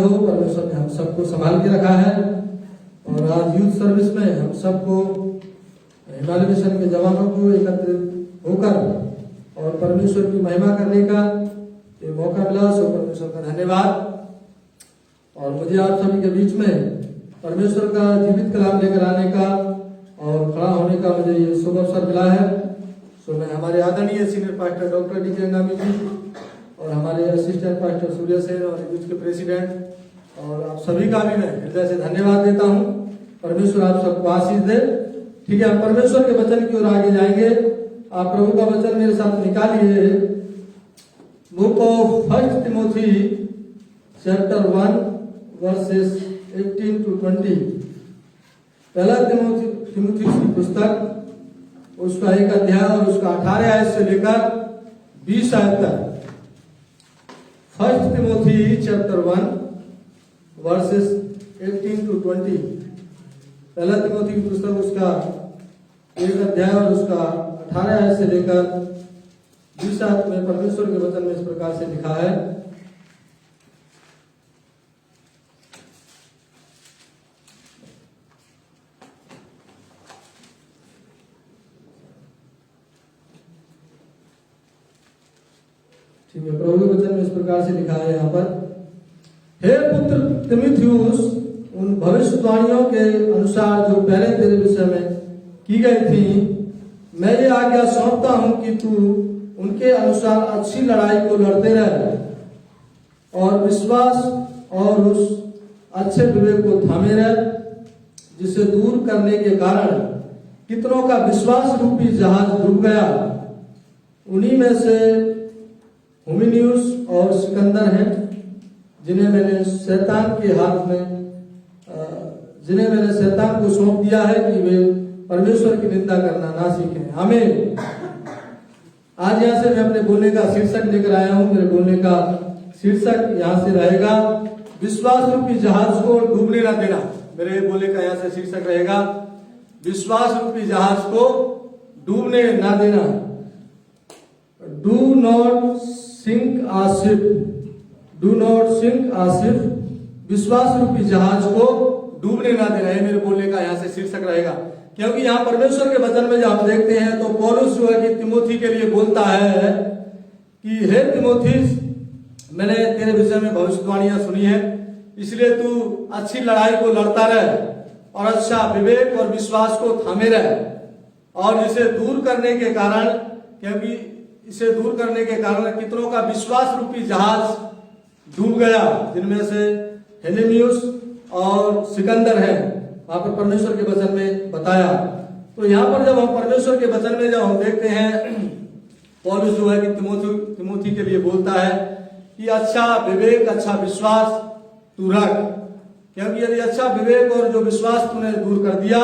हो, परमेश्वर ने हम सबको संभाल के रखा है। और आज यूथ सर्विस में हम सबको हिमालय मिशन के जवानों को एकत्रित होकर और परमेश्वर की महिमा करने का ये मौका मिला, सो परमेश्वर का धन्यवाद। और मुझे आप सभी के बीच में परमेश्वर का जीवित कलाम लेकर आने का और खड़ा होने का मुझे ये शुभ अवसर मिला है। सो मैं हमारे आदरणीय सीनियर पास्टर डॉक्टर डी के अंगामी जी और हमारे असिस्टेंट पास्टर सूर्य सेन और यूथ के प्रेसिडेंट और आप सभी का भी मैं हृदय से धन्यवाद देता हूँ। परमेश्वर आप सबको आशीष दे। ठीक है, हम परमेश्वर के वचन की ओर आगे जाएंगे। आप प्रभु का वचन मेरे साथ निकालिए, book of 1 Timothy chapter 1 versus 18 to 20। पहला तिमोथी की पुस्तक उसका 1 अध्याय और उसका 18 आयत से लेकर 20 आयत तक। 1 तिमोथी चैप्टर 1 वर्सेस 18 to 20। पहला तिमोथी की पुस्तक उसका 1 अध्याय और उसका 18 आयत से लेकर 20 आयत में परमेश्वर के वचन में इस प्रकार से लिखा है। ठीक है, प्रभु के वचन में इस प्रकार से लिखा है यहाँ पर, हे पुत्र तिमुथियुस, उन भविष्यवाणियों के अनुसार जो पहले तेरे विषय में की गई थी, मैं ये आज्ञा सौंपता हूं कि तू उनके अनुसार अच्छी लड़ाई को लड़ते रह और विश्वास और उस अच्छे विवेक को थामे रह, जिसे दूर करने के कारण कितनों का विश्वास रूपी जहाज डूब गया। उन्हीं में से हुमिनियुस और सिकंदर हैं, जिन्हें मैंने शैतान को सौंप दिया है कि वे परमेश्वर की निंदा करना ना सीखें। हमें आज यहाँ से मैं अपने बोलने का शीर्षक लेकर आया हूँ। मेरे बोलने का शीर्षक यहाँ से रहेगा, विश्वास रूपी जहाज को डूबने ना देना। मेरे बोलने का यहाँ से शीर्षक रहेगा, विश्वास रूपी जहाज को डूबने ना देना। Do not sink a ship, do not sink a ship, विश्वास रूपी जहाज को डूबने ना देना। ये मेरे बोलने का यहाँ से शीर्षक रहेगा, क्योंकि यहाँ परमेश्वर के वचन में जब हम देखते हैं तो पौलुस जो है कि तिमोथी के लिए बोलता है कि हे तिमोथी, मैंने तेरे विषय में भविष्यवाणियां सुनी है, इसलिए तू अच्छी लड़ाई को लड़ता रह और अच्छा विवेक और विश्वास को थामे रह, और इसे दूर करने के कारण, क्योंकि इसे दूर करने के कारण कितनों का विश्वास रूपी जहाज डूब गया, जिनमें से हुमिनियुस और सिकंदर है। वहां पर परमेश्वर के वचन में बताया। तो यहाँ पर जब हम परमेश्वर के वचन में जब हम देखते हैं, पौलुस जो है कि तिमोथी के लिए बोलता है कि अच्छा विवेक, अच्छा विश्वास तू रख, क्योंकि यदि अच्छा विवेक और जो विश्वास तूने दूर कर दिया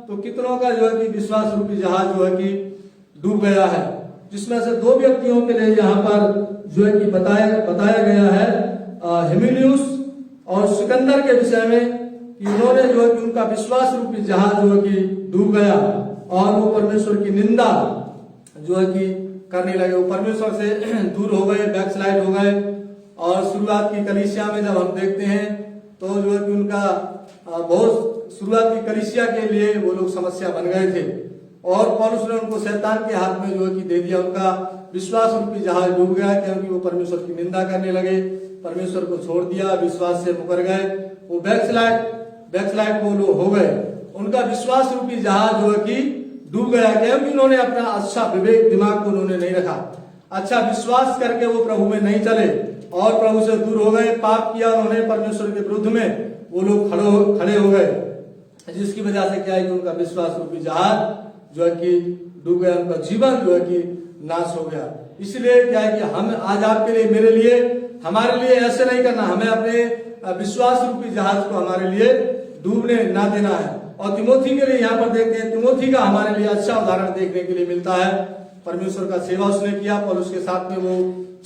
तो कितनों का जो है कि विश्वास रूपी जहाज जो है कि डूब गया है। जिसमें से 2 व्यक्तियों के लिए यहाँ पर जो है कि बताया गया है, हुमिनियुस और सिकंदर के विषय में, कि उन्होंने जो है कि उनका विश्वास रूपी जहाज जो है कि डूब गया और वो परमेश्वर की निंदा जो है कि करने लगे। वो परमेश्वर से दूर हो गए, बैकस्लाइड हो गए। और शुरुआत की कलीसिया में जब हम देखते हैं तो जो है कि उनका बहुत शुरुआत की कलीसिया के लिए वो लोग समस्या बन गए थे, और पौलुस ने उनको शैतान के हाथ में जो है कि दे दिया। उनका विश्वास रूपी जहाज डूब गया, क्योंकि वो परमेश्वर की निंदा करने लगे, परमेश्वर को छोड़ दिया, विश्वास से मुकर गए, वो बैकस्लाइड वो लोग हो गए। उनका विश्वास रूपी जहाज जो है कि डूब गया, क्योंकि उन्होंने अपना अच्छा विवेक दिमाग को उन्होंने नहीं रखा, अच्छा विश्वास करके वो प्रभु में नहीं चले और प्रभु से दूर हो गए, पाप किया उन्होंने, परमेश्वर के विरुद्ध में वो लोग खड़े हो गए, जिसकी वजह से क्या है कि उनका विश्वास रूपी जहाज जो है कि डूब गया, उनका जीवन जो है कि नाश हो गया। इसलिए क्या है कि हम आज आपके लिए, मेरे लिए, हमारे लिए ऐसे नहीं करना, हमें अपने विश्वास रूपी जहाज को हमारे लिए डूबने ना देना है। और तिमोथी के लिए यहाँ पर देखते हैं, तिमोथी का हमारे लिए अच्छा उदाहरण देखने के लिए मिलता है। परमेश्वर का सेवा उसने किया, पौलुस के साथ में वो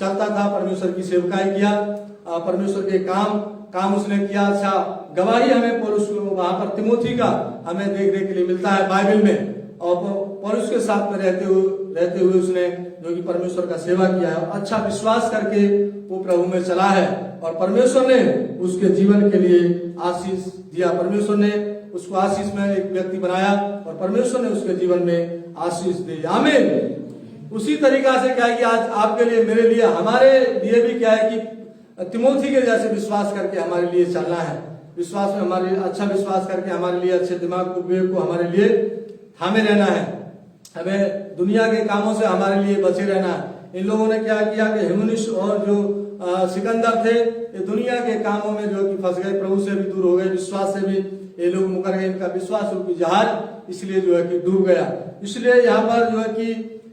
चलता था, परमेश्वर की सेवकाई किया, परमेश्वर के काम उसने किया। अच्छा गवाही हमें पौलुस वहां पर तिमोथी का हमें देखने के लिए मिलता है बाइबल में। और पौलुस के साथ में रहते हुए रहते हुए उसने जो कि परमेश्वर का सेवा किया है, अच्छा विश्वास करके वो प्रभु में चला है और परमेश्वर ने उसके जीवन के लिए आशीष दिया। परमेश्वर ने उसको आशीष में एक व्यक्ति बनाया और परमेश्वर ने उसके जीवन में आशीष दी। आमीन। उसी तरीका से क्या है कि आज आपके लिए, मेरे लिए, हमारे लिए भी क्या है कि तिमोथी के जैसे विश्वास करके हमारे लिए चलना है। विश्वास में हमारे अच्छा विश्वास करके हमारे लिए अच्छे दिमाग को, विवेक को हमारे लिए थामे रहना है। हमें दुनिया के कामों से हमारे लिए बचे रहना है। इन लोगों ने क्या किया कि हिमुनिश और जो सिकंदर थे, ये दुनिया के कामों में जो कि फंस गए, प्रभु से भी दूर हो गए, विश्वास से भी ये लोग मुकर गए। इनका विश्वास रूपी जहाज इसलिए जो है कि डूब गया। इसलिए यहाँ पर जो है कि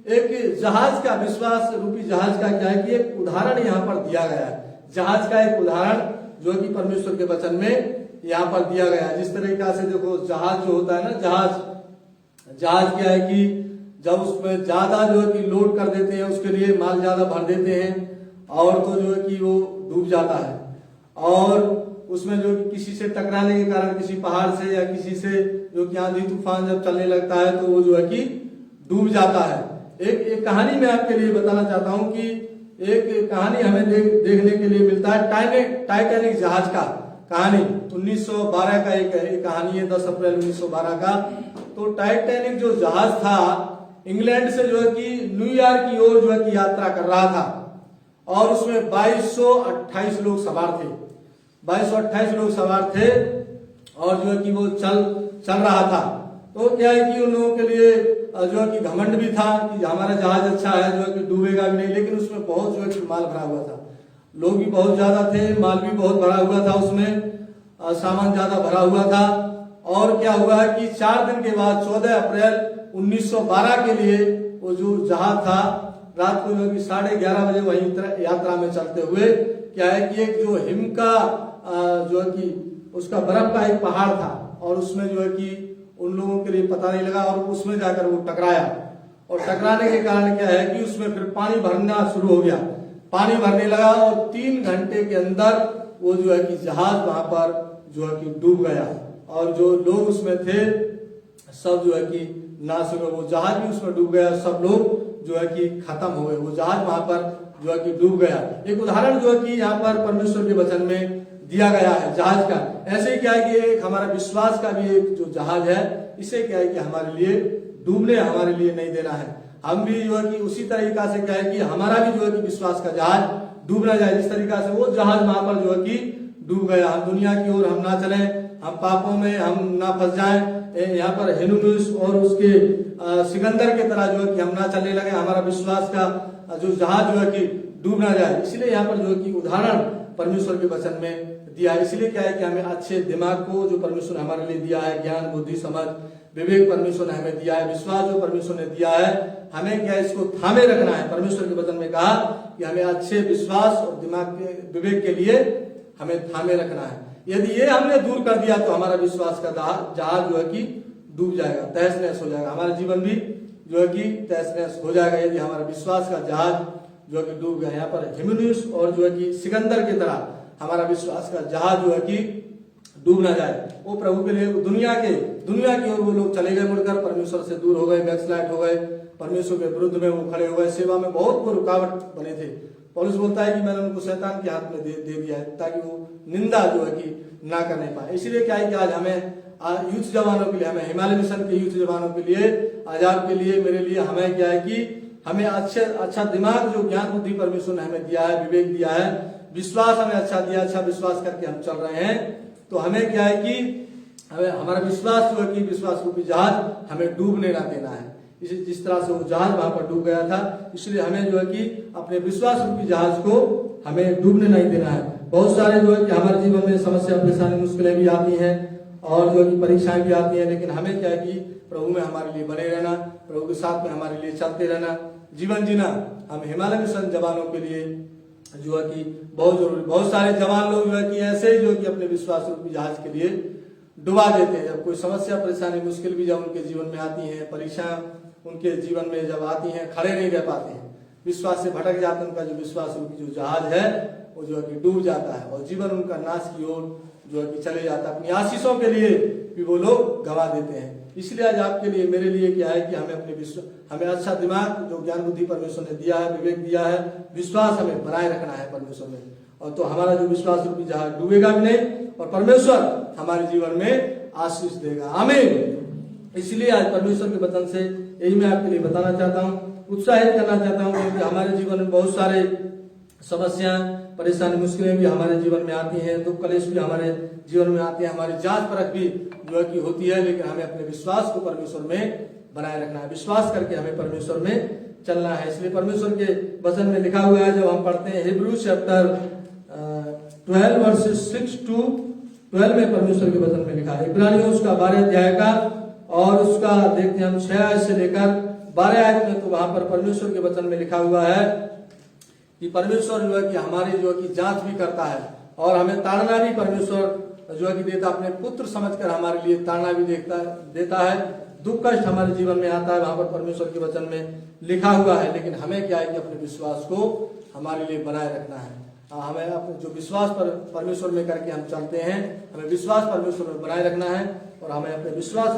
एक जहाज का, विश्वास रूपी जहाज का क्या है कि एक उदाहरण यहाँ पर दिया गया है। जहाज का एक उदाहरण जो कि परमेश्वर के वचन में यहाँ पर दिया गया है। जिस तरीका से देखो जहाज जो होता है ना, जहाज क्या है कि जब उसमें ज्यादा जो है कि लोड कर देते हैं, उसके लिए माल ज्यादा भर देते हैं और तो जो है कि वो डूब जाता है। और उसमें जो कि किसी से टकराने के कारण, किसी पहाड़ से या किसी से जो कि आंधी तूफान जब चलने लगता है तो वो जो है कि डूब जाता है। एक कहानी मैं आपके लिए बताना चाहता हूं कि एक कहानी हमें देखने के लिए मिलता है, टाइटैनिक जहाज का कहानी। 1912 का एक कहानी है, 10 अप्रैल 1912 का। तो टाइटैनिक जो जहाज था इंग्लैंड से जो है कि न्यूयॉर्क की ओर जो है कि यात्रा कर रहा था और उसमें 2228 लोग सवार थे। 2228 लोग सवार थे और जो है कि वो चल रहा था। तो क्या है कि उन लोगों के लिए जो है कि घमंड भी था कि हमारा जहाज अच्छा है, जो है कि डूबेगा भी नहीं। लेकिन उसमें बहुत जो है कि माल भरा हुआ था, लोग भी बहुत ज्यादा थे, माल भी बहुत भरा हुआ था, उसमें सामान ज्यादा भरा हुआ था। और क्या हुआ है कि 4 दिन के बाद 14 अप्रैल 1912 के लिए वो जो जहाज था रात को जो कि 11:30 बजे वहीं यात्रा में चलते हुए क्या है कि एक जो हिम का जो है कि उसका बर्फ का एक पहाड़ था और उसमें जो है कि उन लोगों के लिए पता नहीं लगा और उसमें जाकर वो टकराया। और टकराने के कारण क्या है कि उसमें फिर पानी भरना शुरू हो गया, पानी भरने लगा और 3 घंटे के अंदर वो जो है कि जहाज वहां पर जो है कि डूब गया और जो लोग उसमें थे सब जो है कि नाश हो गए। वो जहाज भी उसमें डूब गया, सब लोग जो है कि खत्म हो गए। वो जहाज वहां पर जो है कि डूब गया। एक उदाहरण जो है कि यहाँ पर परमेश्वर के वचन में दिया गया है जहाज का। ऐसे क्या है कि एक हमारा विश्वास का भी एक जो जहाज है, इसे क्या है कि हमारे लिए डूबने हमारे लिए नहीं देना है। हम भी जो है कि उसी तरीका से क्या है कि हमारा भी जो है कि विश्वास का जहाज डूब ना जाए। जिस तरीका से वो जहाज वहां पर जो है कि डूब गया, हम दुनिया की ओर हम ना चले, हम पापों में हम ना फंस जाएं। यहाँ पर हिनुनुस और उसके सिकंदर के तरह जो है कि हम ना चलने लगे, हमारा विश्वास का जो जहाज जो है कि डूब ना जाए। इसलिए यहाँ पर जो है कि उदाहरण परमेश्वर के वचन में दिया है। इसलिए क्या है कि हमें अच्छे दिमाग को जो परमेश्वर ने हमारे लिए दिया है, ज्ञान बुद्धि समझ विवेक परमेश्वर ने हमें दिया है, विश्वास जो परमेश्वर ने दिया है, हमें क्या इसको थामे रखना है। परमेश्वर के वचन में कहा कि हमें अच्छे विश्वास और दिमाग के विवेक के लिए हमें थामे रखना है। यदि ये हमने दूर कर दिया तो हमारा विश्वास का जहाज जो है कि डूब जाएगा, तहस नहस हो जाएगा। हमारा जीवन भी जो है कि तहस नहस हो जाएगा यदि हमारा विश्वास का जहाज जो है कि डूब गया। यहाँ पर हिमुनियुस और जो है कि सिकंदर की तरह हमारा विश्वास का जहाज जो है कि डूब ना जाए। वो प्रभु के लिए दुनिया की ओर वो लोग चले गए, मुड़कर परमेश्वर से दूर हो गए, बैकस्लाइड हो गए, परमेश्वर के विरुद्ध में वो खड़े हो गए, सेवा में बहुत वो रुकावट बने थे। पौलुस बोलता है कि मैंने उनको शैतान के हाथ में दे दिया है ताकि वो निंदा जो है कि ना करने पाए। इसलिए क्या है कि आज हमें यूथ जवानों के लिए, हमें हिमालय मिशन के यूथ जवानों के लिए, आज आपके लिए, मेरे लिए हमें क्या है कि हमें अच्छा दिमाग जो ज्ञान बुद्धि परमेश्वर ने हमें दिया है, विवेक दिया है, विश्वास हमें अच्छा दिया, अच्छा विश्वास करके हम चल रहे हैं। तो हमें क्या है कि हमें हमारा विश्वास जो है कि विश्वास रूपी जहाज हमें डूबने ना देना है। जिस तरह से वो जहाज वहां पर डूब गया था, इसलिए हमें जो है कि अपने विश्वास रूपी जहाज को हमें डूबने नहीं देना है। बहुत सारे जो है कि हमारे जीवन में समस्या परेशानी मुश्किलें भी आती हैं और जो है कि परीक्षाएं भी आती हैं, लेकिन हमें क्या है कि प्रभु में हमारे लिए बने रहना, प्रभु के साथ में हमारे लिए चलते रहना, जीवन जीना। हम हिमालय मिशन जवानों के लिए जो है कि बहुत जरूरी। बहुत सारे जवान लोग जो है कि ऐसे ही जो कि अपने विश्वास रूपी जहाज के लिए डुबा देते हैं। जब कोई समस्या परेशानी मुश्किल भी जब उनके जीवन में आती है, परीक्षा उनके जीवन में जब आती हैं, खड़े नहीं रह पाते हैं, विश्वास से भटक जाते हैं, उनका जो विश्वास रूपी जो जहाज है वो जो है कि डूब जाता है और जीवन उनका नाश की ओर जो है कि चले जाता है। अपनी आशीषों के लिए भी वो लोग गवा देते हैं। इसलिए आज आपके लिए मेरे लिए क्या है कि हमें अच्छा दिमाग जो ज्ञान बुद्धि परमेश्वर ने दिया है, विवेक दिया है, विश्वास हमें बनाए रखना है परमेश्वर में। और तो हमारा जो विश्वास रूपी जहाज डूबेगा भी नहीं और परमेश्वर हमारे जीवन में आशीष देगा। आमीन। इसलिए आज परमेश्वर के वचन से यही मैं आपके लिए बताना चाहता हूँ, उत्साहित करना चाहता हूँ, क्योंकि हमारे जीवन में बहुत सारे समस्याएं, परेशानी, मुश्किलें भी हमारे जीवन में आती हैं, दुख कलेश भी हमारे जीवन में आते हैं, हमारी जांच परख भी जो है कि होती है, लेकिन हमें अपने विश्वास को परमेश्वर में बनाए रखना है। विश्वास करके हमें परमेश्वर में चलना है। इसलिए परमेश्वर के वचन में लिखा हुआ है, जब हम पढ़ते हैं हिब्रू चैप्टर 12 वर्सेस 6 to 12 में परमेश्वर के वचन में लिखा है। इब्रानियों उसका 12 अध्याय का और उसका देखते हैं हम 6 आयत से लेकर 12 आयत में, तो वहां पर परमेश्वर के वचन में लिखा हुआ है कि परमेश्वर जो है कि हमारी जो है कि जांच भी करता है और हमें ताड़ना भी परमेश्वर जो है कि देता, अपने पुत्र समझकर हमारे लिए ताड़ना भी देता है। दुख कष्ट हमारे जीवन में आता है, वहां पर परमेश्वर के वचन में लिखा हुआ है, लेकिन हमें क्या है कि अपने विश्वास को हमारे लिए बनाए रखना है। हमें अपने जो विश्वास पर परमेश्वर में करके हम चलते हैं, हमें विश्वास परमेश्वर में बनाए रखना है और हमें अपने विश्वास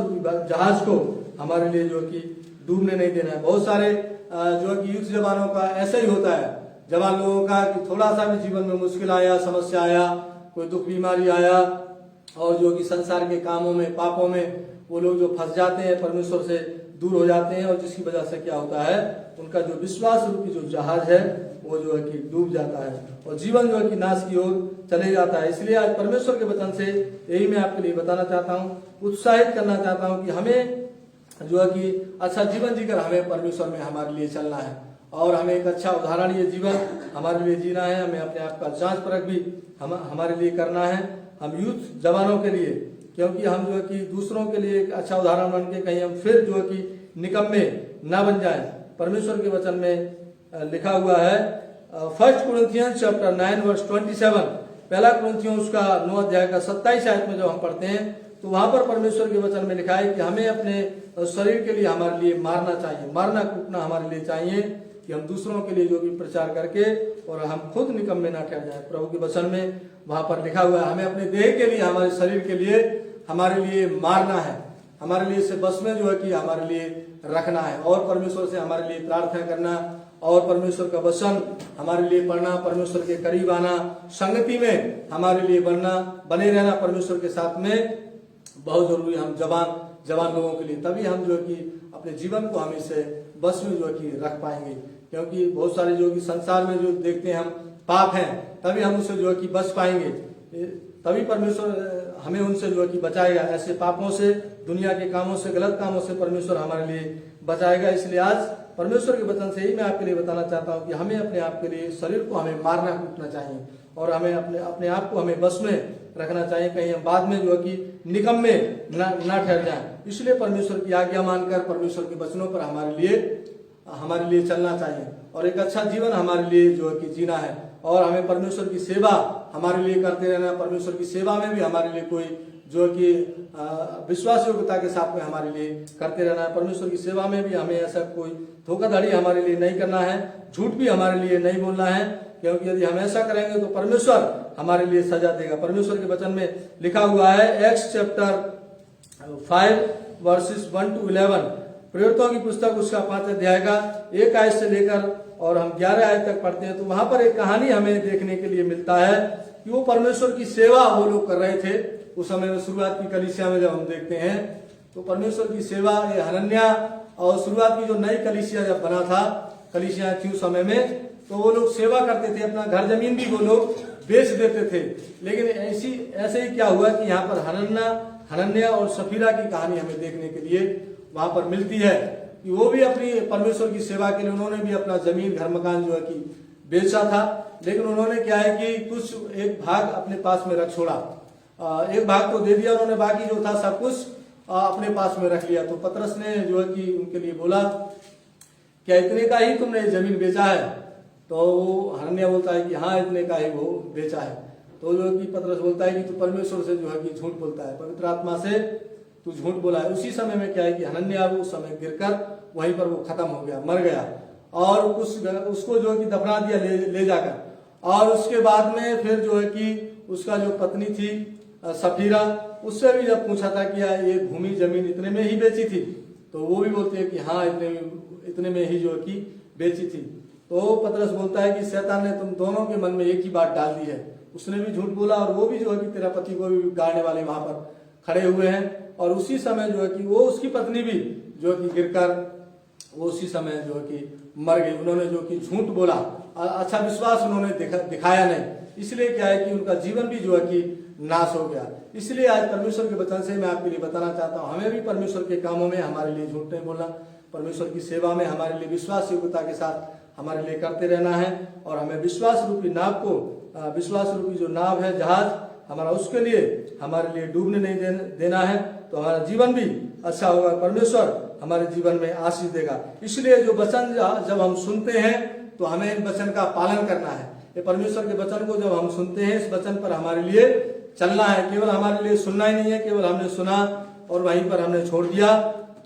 जहाज को हमारे लिए जो कि डूबने नहीं देना है। बहुत सारे जो कि युद्ध जवानों का ऐसा ही होता है, जवान लोगों का कि थोड़ा सा भी जीवन में मुश्किल आया, समस्या आया, कोई दुख बीमारी आया और जो कि संसार के कामों में, पापों में वो लोग जो फंस जाते हैं, परमेश्वर से दूर हो जाते हैं, और जिसकी वजह से क्या होता है, उनका जो विश्वास रूपी जो जहाज है वो जो है कि डूब जाता है और जीवन जो है कि नाश की ओर चले जाता है। इसलिए आज परमेश्वर के वचन से यही मैं आपके लिए बताना चाहता हूँ, उत्साहित करना चाहता हूँ कि हमें जो है कि अच्छा जीवन जीकर हमें परमेश्वर में हमारे लिए चलना है और हमें एक अच्छा उदाहरणीय जीवन हमारे लिए जीना है। हमें अपने आप का जांच परख भी हमारे लिए करना है, हम यूथ जवानों के लिए, क्योंकि हम जो है कि दूसरों के लिए एक अच्छा उदाहरण बन के कहीं हम फिर जो है कि निकम्मे ना बन जाए। परमेश्वर के वचन में लिखा हुआ है 1 Corinthians चैप्टर 9 वर्स 27, पहला कुरिन्थियों उसका 9 अध्याय का 27 आयत में जब हम पढ़ते हैं तो वहां पर परमेश्वर के वचन में लिखा है कि हमें अपने शरीर के लिए हमारे लिए मारना चाहिए, मारना कूटना हमारे लिए चाहिए, कि हम दूसरों के लिए जो भी प्रचार करके और हम खुद निकम्मे ना ठहर जाए। प्रभु के वचन में वहां पर लिखा हुआ है हमें अपने देह के लिए, हमारे शरीर के लिए हमारे लिए मारना है, हमारे लिए इसे बस में जो है कि हमारे लिए रखना है और परमेश्वर से हमारे लिए प्रार्थना करना और परमेश्वर का वचन हमारे लिए पढ़ना, परमेश्वर के करीब आना, संगति में हमारे लिए बने रहना परमेश्वर के साथ में बहुत जरूरी। हम जवान लोगों के लिए, तभी हम जो है कि अपने जीवन को हम इसे बस में जो है कि रख पाएंगे, क्योंकि बहुत सारे जो कि संसार में जो देखते हैं हम पाप हैं, तभी हम उसे जो है कि बच पाएंगे, तभी परमेश्वर हमें उनसे जो है कि बचाएगा। ऐसे पापों से, दुनिया के कामों से, गलत कामों से परमेश्वर हमारे लिए बचाएगा। इसलिए आज परमेश्वर के वचन से ही मैं आपके लिए बताना चाहता हूँ कि हमें अपने आप के लिए शरीर को हमें मारना कूटना चाहिए और हमें अपने आप को हमें बस में रखना चाहिए, कहीं हम बाद में जो है कि निकम्मे ना ठहर जाए। इसलिए परमेश्वर की आज्ञा मानकर परमेश्वर के वचनों पर हमारे लिए चलना चाहिए और एक अच्छा जीवन हमारे लिए जो है कि जीना है और हमें परमेश्वर की सेवा हमारे लिए करते रहना। परमेश्वर की सेवा में भी हमारे लिए कोई जो कि विश्वास योग्यता के साथ में हमारे लिए करते रहना है। परमेश्वर की सेवा में भी हमें ऐसा कोई धोखाधड़ी हमारे लिए नहीं करना है, झूठ भी हमारे लिए नहीं बोलना है, क्योंकि यदि हम ऐसा करेंगे तो परमेश्वर हमारे लिए सजा देगा। परमेश्वर के वचन में लिखा हुआ है एक्स चैप्टर 5 वर्सेस 1 to 11, प्रेरितों की पुस्तक उसका 5 अध्याय का 1 आयत से लेकर और हम 11 आयत तक पढ़ते हैं तो वहां पर एक कहानी हमें देखने के लिए मिलता है कि वो परमेश्वर की सेवा वो लोग कर रहे थे उस समय में। शुरुआत की कलीसिया में जब हम देखते हैं तो परमेश्वर की सेवा, ये हनन्या और शुरुआत की जो नई कलीसिया जब बना था, कलीसिया थी उस समय में, तो वो लोग सेवा करते थे, अपना घर जमीन भी वो लोग बेच देते थे। लेकिन ऐसे ही क्या हुआ कि यहाँ पर हनन्या और सफीरा की कहानी हमें देखने के लिए वहां पर मिलती है कि वो भी अपनी परमेश्वर की सेवा के लिए उन्होंने भी अपना जमीन, घर मकान जो है कि बेचा था, लेकिन उन्होंने क्या है कि कुछ एक भाग अपने पास में रख छोड़ा, एक भाग को दे दिया उन्होंने, बाकी जो था सब कुछ अपने पास में रख लिया। तो पतरस ने जो है कि उनके लिए बोला क्या इतने का ही तुमने जमीन बेचा है? तो वो हनन्या बोलता है कि हाँ इतने का ही वो बेचा है। तो जो है कि पतरस बोलता है कि तू परमेश्वर से जो है कि झूठ बोलता है, पवित्र आत्मा से तू झूठ बोला है। उसी समय में क्या है कि हनन्या उस समय गिरकर वहीं पर वो खत्म हो गया, मर गया और उसको जो है कि दफना दिया ले जाकर। और उसके बाद में फिर जो है कि उसका जो पत्नी थी सफीरा, उससे भी जब पूछा था कि ये भूमि जमीन इतने में ही बेची थी, तो वो भी बोलते हैं कि हाँ इतने में ही जो है कि बेची थी। तो पतरस बोलता है कि शैतान ने तुम दोनों के मन में एक ही बात डाल दी है। उसने भी झूठ बोला और वो भी जो है कि तेरा पति को भी गाड़ने वाले वहां पर खड़े हुए हैं। और उसी समय जो है कि वो उसकी पत्नी भी जो है कि गिरकर वो उसी समय जो है कि मर गई। उन्होंने जो कि झूठ बोला, अच्छा विश्वास उन्होंने दिखाया नहीं, इसलिए क्या है कि उनका जीवन भी जो है कि नाश हो गया। इसलिए आज परमेश्वर के वचन से मैं आपके लिए बताना चाहता हूँ, हमें भी परमेश्वर के कामों में हमारे लिए झूठ नहीं बोलना, परमेश्वर की सेवा में हमारे लिए विश्वास योग्यता के साथ हमारे लिए करते रहना है। और हमें विश्वास रूपी नाव को, विश्वास रूपी जो नाव है जहाज हमारा, उसके लिए हमारे लिए डूबने नहीं देना है, तो हमारा जीवन भी अच्छा होगा, परमेश्वर हमारे जीवन में आशीष देगा। इसलिए जो वचन जब हम सुनते हैं तो हमें इन वचन का पालन करना है। ये परमेश्वर के वचन को जब हम सुनते हैं, इस वचन पर हमारे लिए चलना है। केवल हमारे लिए सुनना ही नहीं है, केवल हमने सुना और वहीं पर हमने छोड़ दिया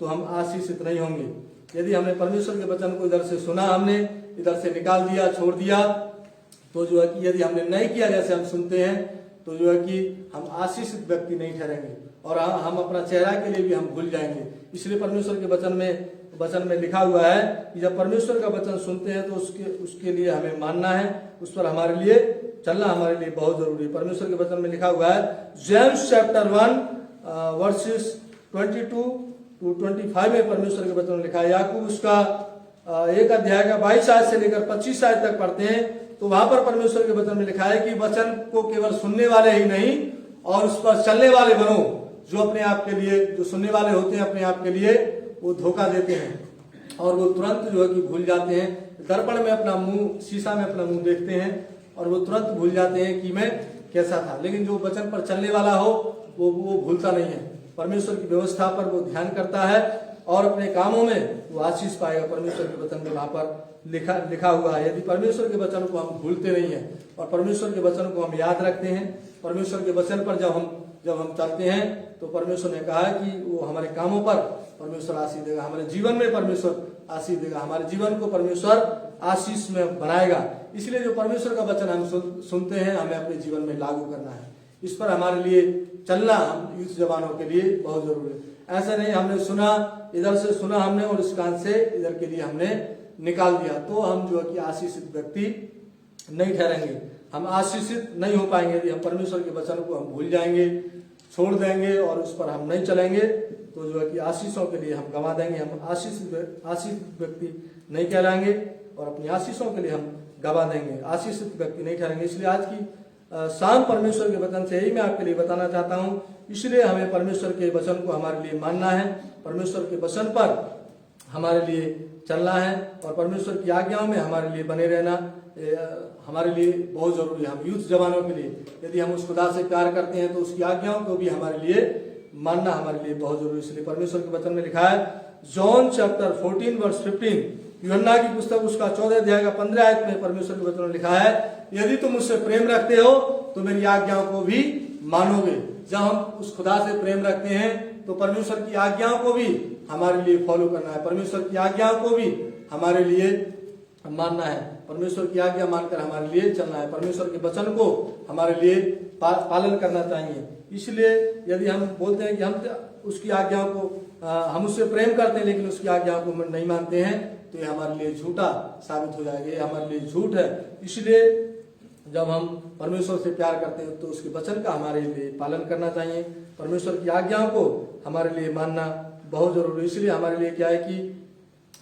तो हम आशीषित नहीं होंगे। यदि हमने परमेश्वर के वचन को इधर से सुना, हमने इधर से निकाल दिया, छोड़ दिया, तो जो है कि यदि हमने नहीं किया जैसे हम सुनते हैं, तो जो है कि हम आशीषित व्यक्ति नहीं ठहरेंगे और हम अपना चेहरा के लिए भी हम भूल जाएंगे। इसलिए परमेश्वर के वचन में लिखा हुआ है कि जब परमेश्वर का वचन सुनते हैं तो उसके लिए हमें मानना है, उस पर हमारे लिए चलना हमारे लिए बहुत जरूरी है। परमेश्वर के वचन में लिखा हुआ है, जेम्स चैप्टर 1 वर्सेस 22 to 25 में परमेश्वर के वचन में लिखा है। याकूब उसका 1 अध्याय का 22 आयत से लेकर 25 आयत तक पढ़ते हैं, तो वहां पर परमेश्वर के वचन में लिखा है कि वचन को केवल सुनने वाले ही नहीं और उस पर चलने वाले बनो। जो अपने आप के लिए, जो सुनने वाले होते हैं, अपने आप के लिए वो धोखा देते हैं और वो तुरंत जो है कि भूल जाते हैं। दर्पण में अपना मुंह, शीशा में अपना मुंह देखते हैं और वो तुरंत भूल जाते हैं कि मैं कैसा था। लेकिन जो वचन पर चलने वाला हो वो भूलता नहीं है, परमेश्वर की व्यवस्था पर वो ध्यान करता है और अपने कामों में वो आशीष पाएगा। परमेश्वर के वचन में वहां पर लिखा हुआ है। यदि परमेश्वर के वचन को हम भूलते नहीं है और परमेश्वर के वचन को हम याद रखते हैं, परमेश्वर के वचन पर जब हम चलते हैं, तो परमेश्वर ने कहा है कि वो हमारे कामों पर परमेश्वर आशीष देगा, हमारे जीवन में परमेश्वर आशीष देगा, हमारे जीवन को परमेश्वर आशीष में बनाएगा। इसलिए जो परमेश्वर का वचन हम सुनते हैं, हमें अपने जीवन में लागू करना है। इस पर हमारे लिए चलना हम यूथ जवानों के लिए बहुत जरूरी है। ऐसा नहीं हमने सुना, इधर से सुना हमने और इस कान से इधर के लिए हमने निकाल दिया, तो हम जो है कि आशीषित व्यक्ति नहीं ठहरेंगे, हम आशीषित नहीं हो पाएंगे। यदि हम परमेश्वर के वचन को हम भूल जाएंगे, छोड़ देंगे और उस पर हम नहीं चलेंगे, तो जो है कि आशीषों के लिए हम गंवा देंगे, हम आशीषित व्यक्ति नहीं कहलाएंगे और अपनी आशीषों के लिए हम गंवा देंगे, आशीषित व्यक्ति नहीं ठहरेंगे। इसलिए आज की शाम परमेश्वर के वचन से यही मैं आपके लिए बताना चाहता हूँ। इसलिए हमें परमेश्वर के वचन को हमारे लिए मानना है, परमेश्वर के वचन पर हमारे लिए चलना है और परमेश्वर की आज्ञाओं में हमारे लिए बने रहना हमारे लिए बहुत जरूरी है। हम यूथ जवानों के लिए यदि हम उस खुदा से प्यार करते हैं तो उसकी आज्ञाओं को भी हमारे लिए मानना हमारे लिए बहुत जरूरी है। इसलिए परमेश्वर के वचन में लिखा है, जॉन चैप्टर 14 वर्स 15, यूहन्ना की पुस्तक उसका 14 अध्याय का 15 आयत में परमेश्वर के वचन में लिखा है, यदि तुम मुझसे प्रेम रखते हो तो मेरी आज्ञाओं को भी मानोगे। जब हम उस खुदा से प्रेम रखते हैं तो परमेश्वर की आज्ञाओं को भी हमारे लिए फॉलो करना है, परमेश्वर की आज्ञाओं को भी हमारे लिए मानना है, परमेश्वर की आज्ञा मानकर हमारे लिए चलना है, परमेश्वर के वचन को हमारे लिए पालन करना चाहिए। इसलिए यदि हम बोलते हैं कि हम उसकी आज्ञाओं को हम उससे प्रेम करते हैं लेकिन उसकी आज्ञाओं को नहीं मानते हैं, तो ये हमारे लिए झूठा साबित हो जाएगा, ये हमारे लिए झूठ है। इसलिए जब हम परमेश्वर से प्यार करते हैं तो उसके वचन का हमारे लिए पालन करना चाहिए, परमेश्वर की आज्ञाओं को हमारे लिए मानना बहुत जरूरी है। इसलिए हमारे लिए क्या है कि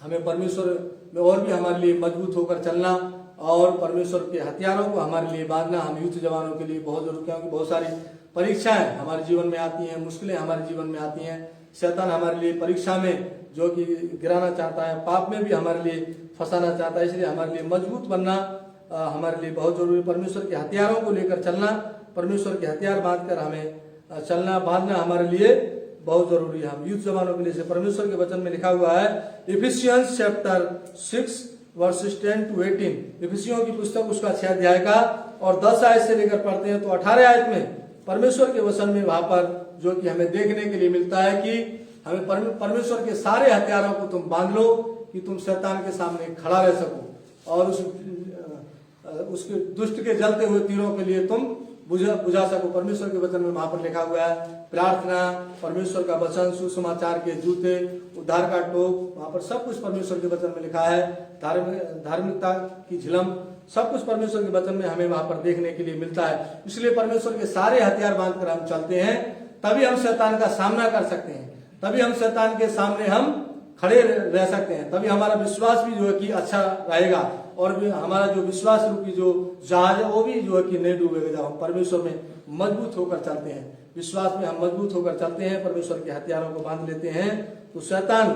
हमें परमेश्वर में और भी हमारे लिए मजबूत होकर चलना और परमेश्वर के हथियारों को हमारे लिए बांधना हम यूथ जवानों के लिए बहुत जरूरी, क्योंकि बहुत सारी परीक्षाएं हमारे जीवन में आती हैं, मुश्किलें हमारे जीवन में आती हैं, शैतान हमारे लिए परीक्षा में जो कि गिराना चाहता है, पाप में भी हमारे लिए फंसाना चाहता है। इसलिए हमारे लिए मजबूत बनना हमारे लिए बहुत जरूरी है। परमेश्वर के हथियारों को लेकर चलना, परमेश्वर के हथियार बांधकर हमें चलना बांधना हमारे लिए बहुत जरूरी है। हम यूथ जवानों के लिए परमेश्वर के वचन में लिखा हुआ है, इफिसियंस चैप्टर 6 वर्सेस 10 to 18, इफिसियों की पुस्तक उसका 6 अध्याय का और 10 आयत से लेकर पढ़ते हैं तो 18 आयत में परमेश्वर के वचन में वहां पर जो कि हमें देखने के लिए मिलता है कि हमें परमेश्वर के सारे हथियारों को तुम बांध लो कि तुम शैतान के सामने खड़ा रह सको और उसके दुष्ट के जलते हुए तीरों के लिए तुम बुझा सको। परमेश्वर के वचन में वहां पर लिखा हुआ है प्रार्थना, परमेश्वर का वचन, सुसमाचार के जूते, उद्धार का टोप, वहां पर सब कुछ परमेश्वर के वचन में लिखा है। धार्मिकता की झिलम, सब कुछ परमेश्वर के वचन में हमें वहां पर देखने के लिए मिलता है। इसलिए परमेश्वर के सारे हथियार बांधकर हम चलते हैं, तभी हम शैतान का सामना कर सकते हैं, तभी हम शैतान के सामने हम खड़े रह सकते हैं, तभी हमारा विश्वास भी जो है कि अच्छा रहेगा और भी हमारा जो विश्वास रूपी जो जहाज है वो भी जो है कि नहीं डूबेगा। जब हम परमेश्वर में मजबूत होकर चलते हैं, विश्वास में हम मजबूत होकर चलते हैं, परमेश्वर के हथियारों को बांध लेते हैं, तो शैतान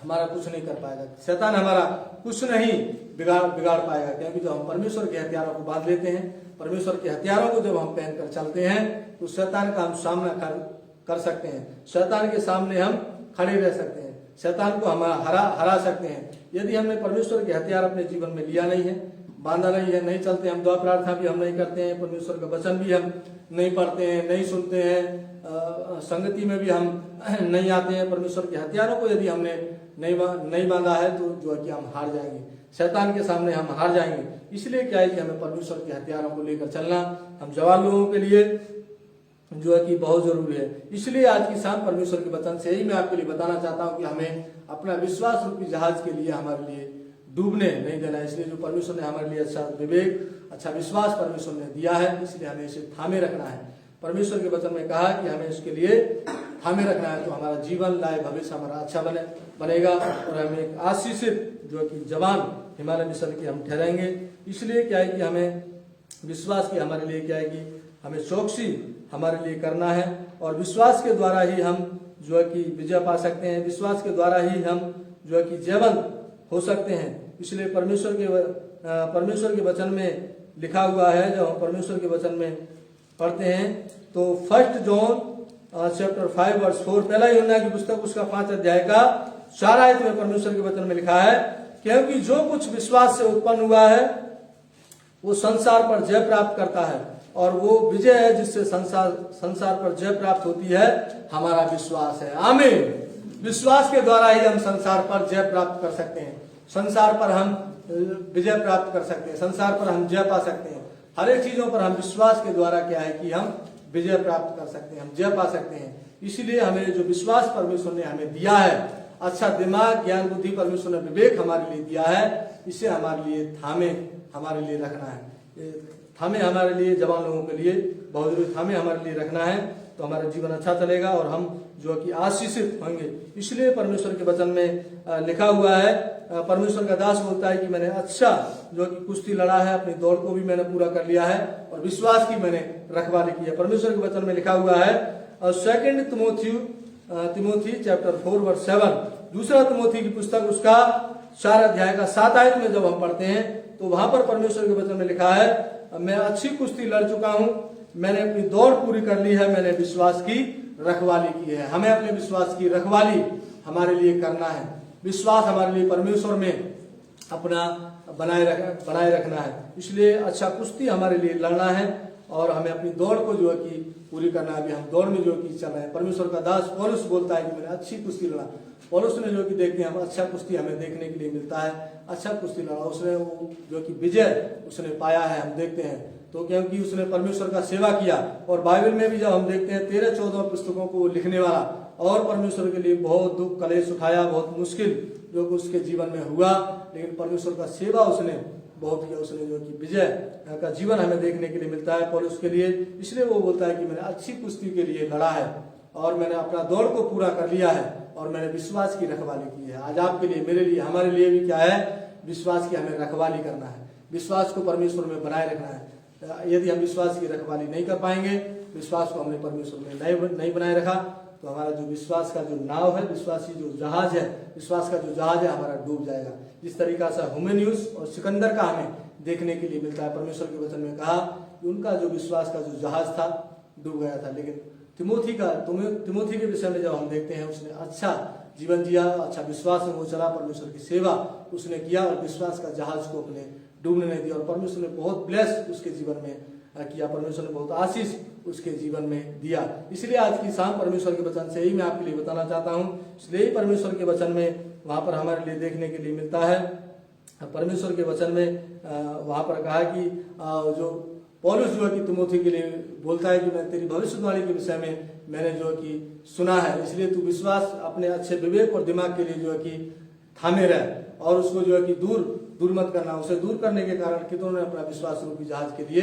हमारा कुछ नहीं कर पाएगा, शैतान हमारा कुछ नहीं बिगाड़ पाएगा। क्योंकि जब हम परमेश्वर के हथियारों को बांध लेते हैं, परमेश्वर के हथियारों को जब हम पहनकर चलते हैं, तो शैतान का हम सामना कर सकते हैं, शैतान के सामने हम खड़े रह सकते हैं, शैतान को हम हरा सकते हैं। यदि हमने परमेश्वर के हथियार अपने जीवन में लिया नहीं है, बांधा नहीं है, नहीं चलते, हम दुआ प्रार्थना भी हम नहीं करते हैं, परमेश्वर का वचन भी हम नहीं पढ़ते हैं, नहीं सुनते हैं, संगति में भी हम नहीं आते हैं, परमेश्वर के हथियारों को यदि हमने नहीं बांधा है, तो जो है कि हम हार जाएंगे, शैतान के सामने हम हार जाएंगे। इसलिए क्या है कि हमें परमेश्वर के हथियारों को लेकर चलना हम जवान लोगों के लिए जो है कि बहुत जरूरी है। इसलिए आज की शाम परमेश्वर के वचन से ही मैं आपके लिए बताना चाहता हूं कि हमें अपना विश्वास रूपी जहाज के लिए हमारे लिए डूबने नहीं देना है। इसलिए जो परमेश्वर ने हमारे लिए अच्छा विवेक, अच्छा विश्वास परमेश्वर ने दिया है, इसलिए हमें इसे थामे रखना है। परमेश्वर के वचन में कहा कि हमें इसके लिए थामे रखना है, तो हमारा जीवन लाए भविष्य हमारा अच्छा बनेगा और हमें एक आशीषित जो कि जवान हिमालय मिशन के हम ठहरेंगे। इसलिए क्या है कि हमें विश्वास की हमारे लिए क्या है कि हमें चौकसी हमारे लिए करना है, और विश्वास के द्वारा ही हम जो है कि विजय पा सकते हैं, विश्वास के द्वारा ही हम जो है कि जयवंत हो सकते हैं। इसलिए परमेश्वर के वचन में लिखा हुआ है, जब हम परमेश्वर के वचन में पढ़ते हैं तो 1 जॉन चैप्टर 5 वर्स 4, पहला यूहन्ना की पुस्तक उसका 5 अध्याय का 4 आयत में परमेश्वर के वचन में लिखा है, क्योंकि जो कुछ विश्वास से उत्पन्न हुआ है वो संसार पर जय प्राप्त करता है, और वो विजय है जिससे संसार पर जय प्राप्त होती है, हमारा विश्वास है। आमीन। विश्वास के द्वारा ही हम संसार पर जय प्राप्त कर सकते हैं, संसार पर हम विजय प्राप्त कर सकते हैं, संसार पर हम जय पा सकते हैं। हर एक चीजों पर हम विश्वास के द्वारा क्या है कि हम विजय प्राप्त कर सकते हैं, हम जय पा सकते हैं। इसलिए हमें जो विश्वास परमेश्वर ने हमें दिया है, अच्छा दिमाग, ज्ञान, बुद्धि परमेश्वर ने विवेक हमारे लिए दिया है, इसे हमारे लिए थामे हमारे लिए रखना है, थामे हमारे लिए जवान लोगों के लिए बहुत जरूरी, थामे हमारे लिए रखना है, तो हमारा जीवन अच्छा चलेगा और हम जो कि आशीषित होंगे। इसलिए परमेश्वर के वचन में लिखा हुआ है, परमेश्वर का दास बोलता है कि मैंने अच्छा जो कि कुश्ती लड़ा है, अपनी दौड़ को भी मैंने पूरा कर लिया है और विश्वास की मैंने रखवाली की है। परमेश्वर के वचन में लिखा हुआ है 2 तिमोथी चैप्टर 4 वर्स 7, दूसरा तिमोथी की पुस्तक उसका 4 अध्याय का 7 आयत में जब हम पढ़ते हैं तो वहां पर परमेश्वर के वचन में लिखा है, मैं अच्छी कुश्ती लड़ चुका हूं, मैंने अपनी दौड़ पूरी कर ली है, मैंने विश्वास की रखवाली की है। हमें अपने विश्वास की रखवाली हमारे लिए करना है, विश्वास हमारे लिए परमेश्वर में अपना बनाए रखना है। इसलिए अच्छा कुश्ती हमारे लिए लड़ना है और हमें अपनी दौड़ को जो है कि पूरी करना है। अभी हम दौड़ में जो कि चल रहे हैं। परमेश्वर का दास पौलुस बोलता है कि मैंने अच्छी कुश्ती लड़ा। पौलुस ने जो कि देखते हैं हम अच्छा कुश्ती हमें देखने के लिए मिलता है, अच्छा कुश्ती लड़ा, उसने वो जो कि विजय उसने पाया है, हम देखते हैं। तो क्योंकि उसने परमेश्वर का सेवा किया, और बाइबल में भी जब हम देखते हैं 13-14 पुस्तकों को लिखने वाला, और परमेश्वर के लिए बहुत दुख कलेश उठाया, बहुत मुश्किल जो कि उसके जीवन में हुआ, लेकिन परमेश्वर का सेवा उसने बहुत किया, उसने जो कि विजय का जीवन हमें देखने के लिए मिलता है पौलुस के लिए। इसलिए वो बोलता है कि मैंने अच्छी कुश्ती के लिए लड़ा है और मैंने अपना दौड़ को पूरा कर लिया है और मैंने विश्वास की रखवाली की है। आज आपके लिए, मेरे लिए, हमारे लिए भी क्या है, विश्वास की हमें रखवाली करना है, विश्वास को परमेश्वर में बनाए रखना है। यदि हम विश्वास की रखवाली नहीं कर पाएंगे, विश्वास को हमने परमेश्वर में नहीं बनाए रखा, तो हमारा जो विश्वास का जो नाव है, विश्वासी जो जहाज है, विश्वास का जो जहाज है हमारा डूब जाएगा। जिस तरीका से हुमेनियुस और सिकंदर का हमें देखने के लिए मिलता है। परमेश्वर के वचन में कहा कि उनका जो विश्वास का जो जहाज था डूब गया था, लेकिन तिमोथी के विषय में जब हम देखते हैं, उसने अच्छा जीवन जिया, अच्छा विश्वास में वो चला, परमेश्वर की सेवा उसने किया और विश्वास का जहाज को अपने डूबने नहीं दिया, और परमेश्वर ने बहुत ब्लेस उसके जीवन में किया, परमेश्वर ने बहुत आशीष उसके जीवन में दिया। इसलिए आज की शाम परमेश्वर के वचन से ही मैं आपके लिए बताना चाहता हूँ। इसलिए ही परमेश्वर के वचन में वहां पर हमारे लिए देखने के लिए मिलता है। परमेश्वर के वचन में वहां पर कहा कि जो पौलुस जो है कि तिमोथी के लिए बोलता है कि मैं तेरी भविष्यवाणी के विषय में मैंने जो है कि सुना है, इसलिए तू विश्वास अपने अच्छे विवेक और दिमाग के लिए जो है कि थामे रह और उसको जो है कि दूर मत करना। उसे दूर करने के कारण कितनों ने अपना विश्वास रूपी जहाज के लिए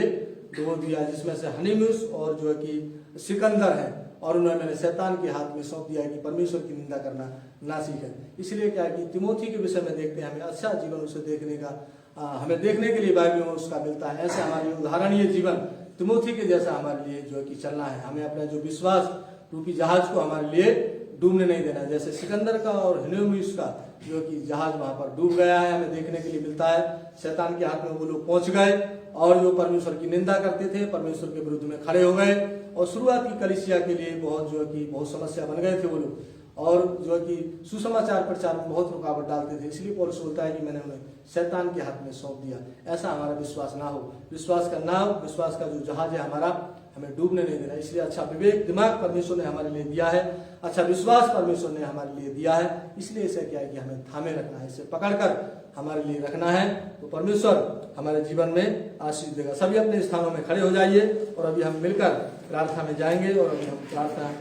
डुबो दिया, जिसमें से हनीम्यूस और जो है कि सिकंदर है, और उन्हें मैंने शैतान के हाथ में सौंप दिया है कि परमेश्वर की निंदा करना ना सीखें। इसलिए क्या है कि तिमोथी के विषय में देखते हैं, हमें अच्छा जीवन उसे देखने का हमें देखने के लिए बाइबल में उसका मिलता है। ऐसे हमारे उदाहरणीय जीवन तिमोथी के जैसा हमारे लिए जो है कि चलना है। हमें अपना जो विश्वास रूपी जहाज को हमारे लिए डूबने नहीं देना। जैसे सिकंदर का और हिनोमियुस का जो कि जहाज वहां पर डूब गया है, हमें देखने के लिए मिलता है। शैतान के हाथ में वो लोग पहुंच गए और जो परमेश्वर की निंदा करते थे, परमेश्वर के विरुद्ध में खड़े हो गए और शुरुआत की कलीसिया के लिए बहुत जो है कि बहुत समस्या बन गए थे वो लोग, और जो है कि सुसमाचार प्रचार में बहुत रुकावट डालते थे। इसलिए पौलुस बोलता है कि मैंने उन्हें शैतान के हाथ में सौंप दिया। ऐसा हमारा विश्वास ना हो, विश्वास का ना हो, विश्वास का जो जहाज है हमारा, हमें डूबने नहीं देना। इसलिए अच्छा विवेक दिमाग परमेश्वर ने हमारे लिए दिया है, अच्छा विश्वास परमेश्वर ने हमारे लिए दिया है। इसलिए इसे क्या है कि हमें थामे रखना है, इसे पकड़कर हमारे लिए रखना है, तो परमेश्वर हमारे जीवन में आशीष देगा। सभी अपने स्थानों में खड़े हो जाइए और अभी हम मिलकर प्रार्थना में जाएंगे और अभी हम प्रार्थना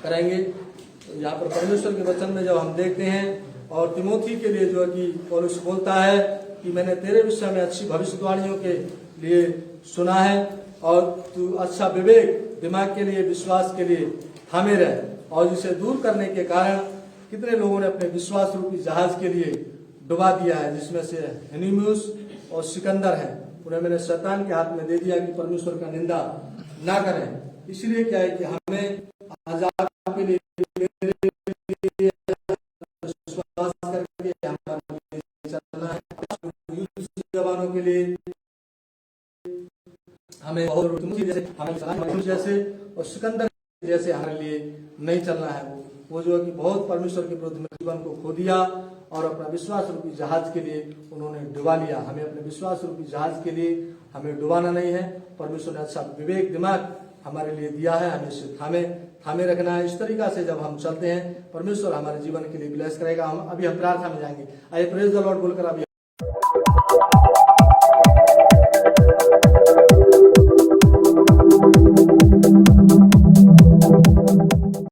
करेंगे। यहाँ पर परमेश्वर के वचन में जब हम देखते हैं और तिमोथी के लिए जो है कि पौलुस बोलता है कि मैंने तेरे विषय में अच्छी भविष्यवाणियों के लिए सुना है और तू अच्छा विवेक दिमाग के लिए, विश्वास के लिए थामे रह, और जिसे दूर करने के कारण कितने लोगों ने अपने विश्वास रूपी जहाज के लिए डुबा दिया है, जिसमें से हिनोमियुस और सिकंदर है। उन्हें मैंने शैतान के हाथ में दे दिया कि परमेश्वर का निंदा ना करें। इसलिए क्या है कि हमें आज आपके लिए विश्वास करके हमारे चलना है। जवानों के लिए हमें बहुत जैसे और सिकंदर जैसे हमारे लिए नहीं चलना है। वो जो है कि बहुत परमेश्वर के विरुद्ध में जीवन को खो दिया और अपना विश्वास रूपी जहाज के लिए उन्होंने डुबा लिया। हमें अपने विश्वास रूपी जहाज के लिए हमें डुबाना नहीं है। परमेश्वर ने अच्छा विवेक दिमाग हमारे लिए दिया है, हमें इसे थामे रखना है। इस तरीका से जब हम चलते हैं, परमेश्वर हमारे जीवन के लिए ब्लेस करेगा। हम प्रार्थना में जाएंगे। आइए प्रेज द लॉर्ड बोलकर अभी